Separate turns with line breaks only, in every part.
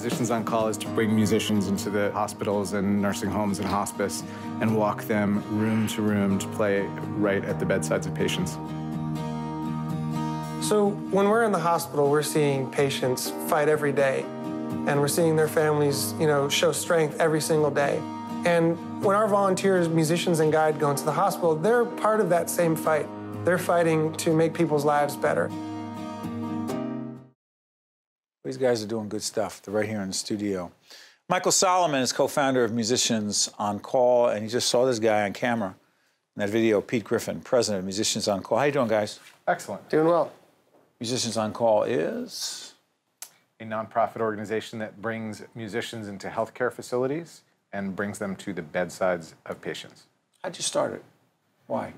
Musicians on Call is to bring musicians into the hospitals and nursing homes and hospice and walk them room to room to play right at the bedsides of patients.
So when we're in the hospital, we're seeing patients fight every day, and we're seeing their families, show strength every single day. And when our volunteers, musicians and guide go into the hospital, they're part of that same fight. They're fighting to make people's lives better.
These guys are doing good stuff. They're right here in the studio. Michael Solomon is co-founder of Musicians on Call, and he just saw this guy on camera in that video, Pete Griffin, president of Musicians on Call. How you doing, guys?
Excellent.
Doing well.
Musicians on Call is?
A nonprofit organization that brings musicians into healthcare facilities and brings them to the bedsides of patients.
How'd you start it? Why?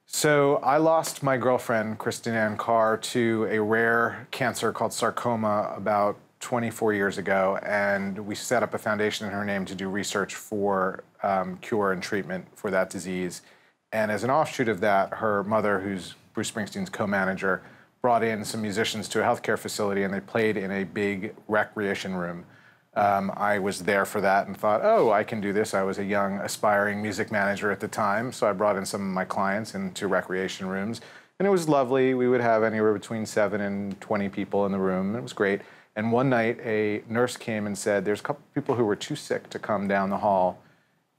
So I lost my girlfriend, Christine Ann Carr, to a rare cancer called sarcoma about 24 years ago, and we set up a foundation in her name to do research for cure and treatment for that disease. And as an offshoot of that, her mother, who's Bruce Springsteen's co-manager, brought in some musicians to a healthcare facility, and they played in a big recreation room. I was there for that and thought, oh, I can do this. I was a young, aspiring music manager at the time, so I brought in some of my clients into recreation rooms, and it was lovely. We would have anywhere between 7 and 20 people in the room, and it was great. And one night, a nurse came and said, there's a couple people who were too sick to come down the hall,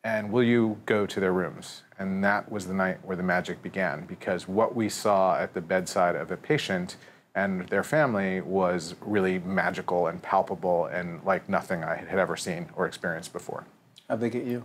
and will you go to their rooms? And that was the night where the magic began, because what we saw at the bedside of a patient and their family was really magical and palpable and like nothing I had ever seen or experienced before.
How'd they get you?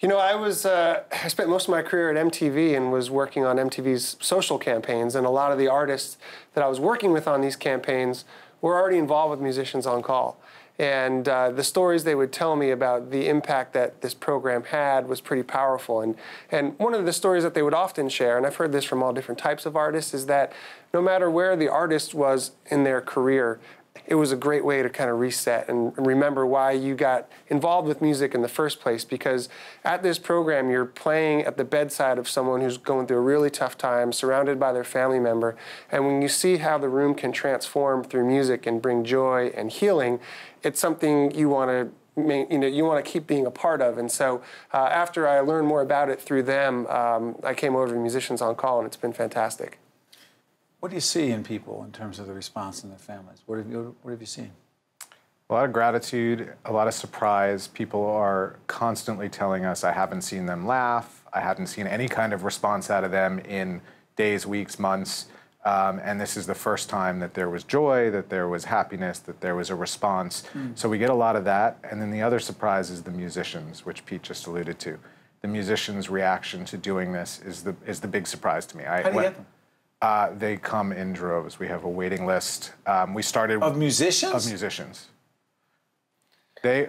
I spent most of my career at MTV and was working on MTV's social campaigns, and a lot of the artists that I was working with on these campaigns were already involved with Musicians on Call. And the stories they would tell me about the impact that this program had was pretty powerful. And one of the stories that they would often share, and I've heard this from all different types of artists, is that no matter where the artist was in their career, it was a great way to kind of reset and remember why you got involved with music in the first place. Because at this program, you're playing at the bedside of someone who's going through a really tough time, surrounded by their family member. And when you see how the room can transform through music and bring joy and healing, it's something you want to keep being a part of. And so after I learned more about it through them, I came over to Musicians on Call, and it's been fantastic.
What do you see in people in terms of the response in their families? What have you seen?
A lot of gratitude, a lot of surprise. People are constantly telling us, I haven't seen them laugh. I haven't seen any kind of response out of them in days, weeks, months. And this is the first time that there was joy, that there was happiness, that there was a response. So we get a lot of that. And then the other surprise is the musicians, which Pete just alluded to. The musicians' reaction to doing this is the big surprise to me.
How do you get them?
They come in droves. We have a waiting list. We started
of musicians.
Of musicians.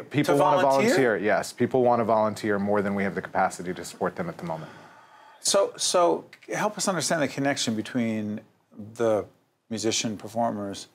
People want to volunteer. Yes, people want to volunteer more than we have the capacity to support them at the moment.
So help us understand the connection between the musician performers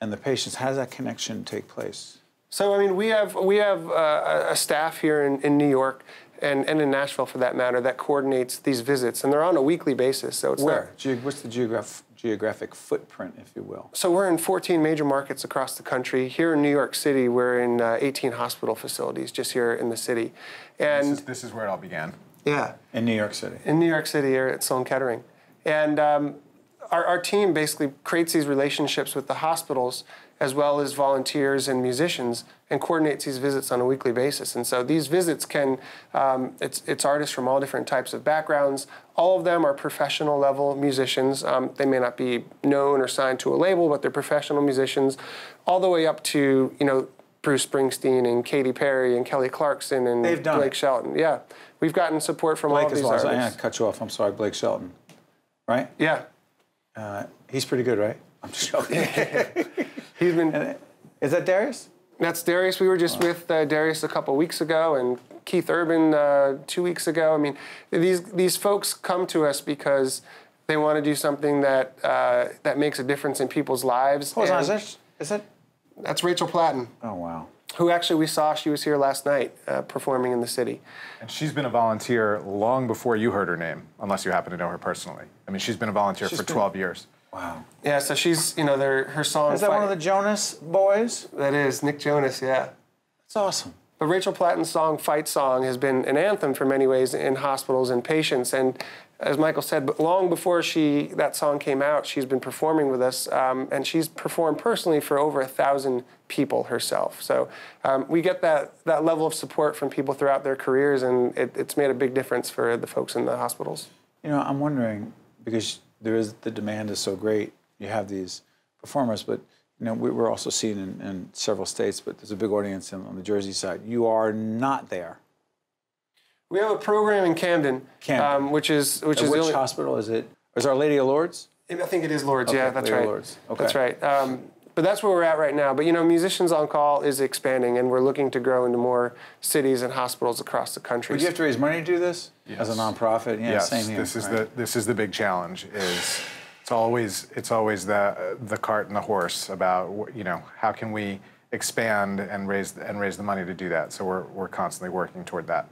and the patients. How does that connection take place?
So I mean, we have a staff here in New York. And in Nashville, for that matter, that coordinates these visits, and they're on a weekly basis. So it's
where? What's the geographic footprint, if you will?
So we're in 14 major markets across the country. Here in New York City, we're in 18 hospital facilities just here in the city. And
this is where it all began.
Yeah.
In New York City.
In New York City, here at Sloan Kettering. And our team basically creates these relationships with the hospitals as well as volunteers and musicians, and coordinates these visits on a weekly basis. And so these visits can, it's artists from all different types of backgrounds. All of them are professional level musicians. They may not be known or signed to a label, but they're professional musicians, all the way up to, Bruce Springsteen and Katy Perry and Kelly Clarkson and Blake Shelton. Yeah, we've gotten support from all of these artists.
I'm going to cut you off. I'm sorry, Blake Shelton, right?
Yeah.
He's pretty good, right? I'm just joking.
He's been.
Is that Darius?
That's Darius. We were just with Darius a couple weeks ago, and Keith Urban 2 weeks ago. I mean, these folks come to us because they want to do something that that makes a difference in people's lives.
Hold on, is that?
That's Rachel Platten.
Oh wow.
Who actually we saw? She was here last night performing in the city.
And she's been a volunteer long before you heard her name, unless you happen to know her personally. I mean, she's been a volunteer for 12 years.
Wow.
Yeah, so she's, her song...
Is that one of the Jonas boys?
That is, Nick Jonas, yeah.
That's awesome.
But Rachel Platten's song, Fight Song, has been an anthem for many ways in hospitals and patients. And as Michael said, but long before that song came out, she's been performing with us, and she's performed personally for over 1,000 people herself. So we get that level of support from people throughout their careers, and it's made a big difference for the folks in the hospitals.
I'm wondering, because the demand is so great, you have these performers, but we're also seen in several states, but there's a big audience on the Jersey side. You are not there.
We have a program in Camden. Which is
which hospital is it? Is Our Lady of Lourdes?
I think it is Lourdes.
Okay,
yeah, that's
Lady
right.
Of Lourdes. Okay.
That's right. But that's where we're at right now. But Musicians on Call is expanding, and we're looking to grow into more cities and hospitals across the country.
Would you have to raise money to do this? Yes. As a nonprofit? Yeah,
yes.
Same here.
This is the big challenge. It's always the cart and the horse about how can we expand and raise the money to do that. So we're constantly working toward that.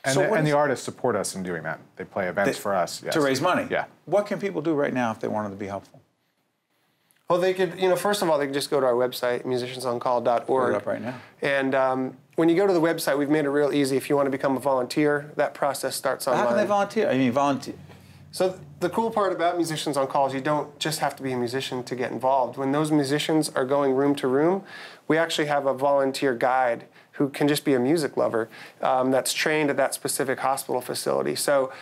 And the artists support us in doing that. They play events for us. Yes.
To raise money?
Yeah.
What can people do right now if they wanted to be helpful?
Well, they could, first of all, they could just go to our website, musiciansoncall.org.
Put it up right now.
And when you go to the website, we've made it real easy. If you want to become a volunteer, that process starts online.
How can they volunteer? I mean, volunteer.
So the cool part about Musicians on Call is you don't just have to be a musician to get involved. When those musicians are going room to room, we actually have a volunteer guide who can just be a music lover that's trained at that specific hospital facility. So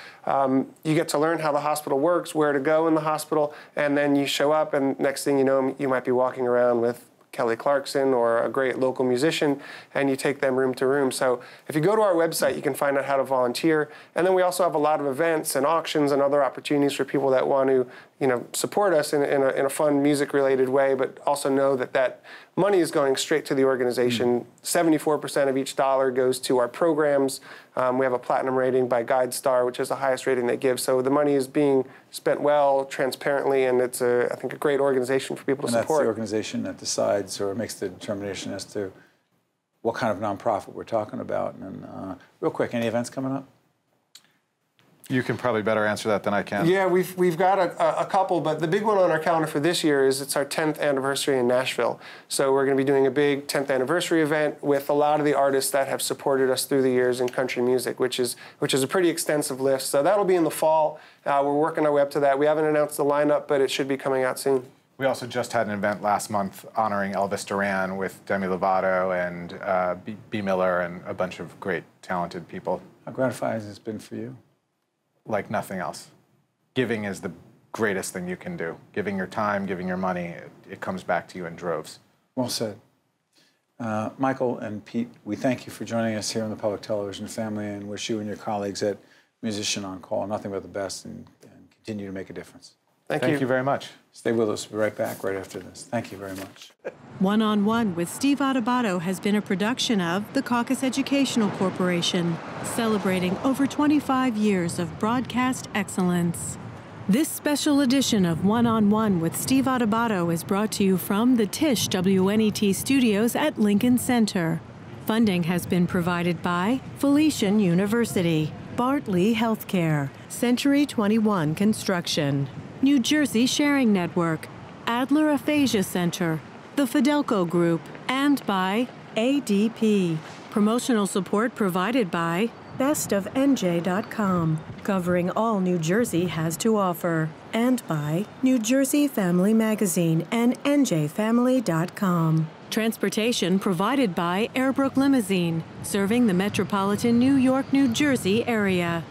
you get to learn how the hospital works, where to go in the hospital, and then you show up, and next thing you know, you might be walking around with Kelly Clarkson or a great local musician, and you take them room to room. So if you go to our website, you can find out how to volunteer. And then we also have a lot of events and auctions and other opportunities for people that want to, support us in a fun music-related way, but also know that money is going straight to the organization. 74% of each dollar goes to our programs. We have a platinum rating by GuideStar, which is the highest rating they give. So the money is being spent well, transparently, and it's, I think, a great organization for people to support.
And that's the organization that decides or makes the determination as to what kind of nonprofit we're talking about. And real quick, any events coming up?
You can probably better answer that than I can.
Yeah, we've got a couple, but the big one on our calendar for this year is it's our 10th anniversary in Nashville. So we're going to be doing a big 10th anniversary event with a lot of the artists that have supported us through the years in country music, which is a pretty extensive list. So that'll be in the fall. We're working our way up to that. We haven't announced the lineup, but it should be coming out soon.
We also just had an event last month honoring Elvis Duran with Demi Lovato and B. Miller and a bunch of great, talented people.
How gratifying has this been for you?
Like nothing else. Giving is the greatest thing you can do. Giving your time, giving your money, it comes back to you in droves.
Well said. Michael and Pete, we thank you for joining us here on the Public Television family and wish you and your colleagues at Musician on Call nothing but the best and continue to make a difference.
Thank you very much.
Stay with us. We'll be right back right after this. Thank you very much.
One on One with Steve Adubato has been a production of the Caucus Educational Corporation, celebrating over 25 years of broadcast excellence. This special edition of One on One with Steve Adubato is brought to you from the Tisch WNET studios at Lincoln Center. Funding has been provided by Felician University, Bartley Healthcare, Century 21 Construction, New Jersey Sharing Network, Adler Aphasia Center, the Fidelco Group, and by ADP. Promotional support provided by bestofnj.com, covering all New Jersey has to offer, and by New Jersey Family Magazine and njfamily.com. Transportation provided by Airbrook Limousine, serving the metropolitan New York, New Jersey area.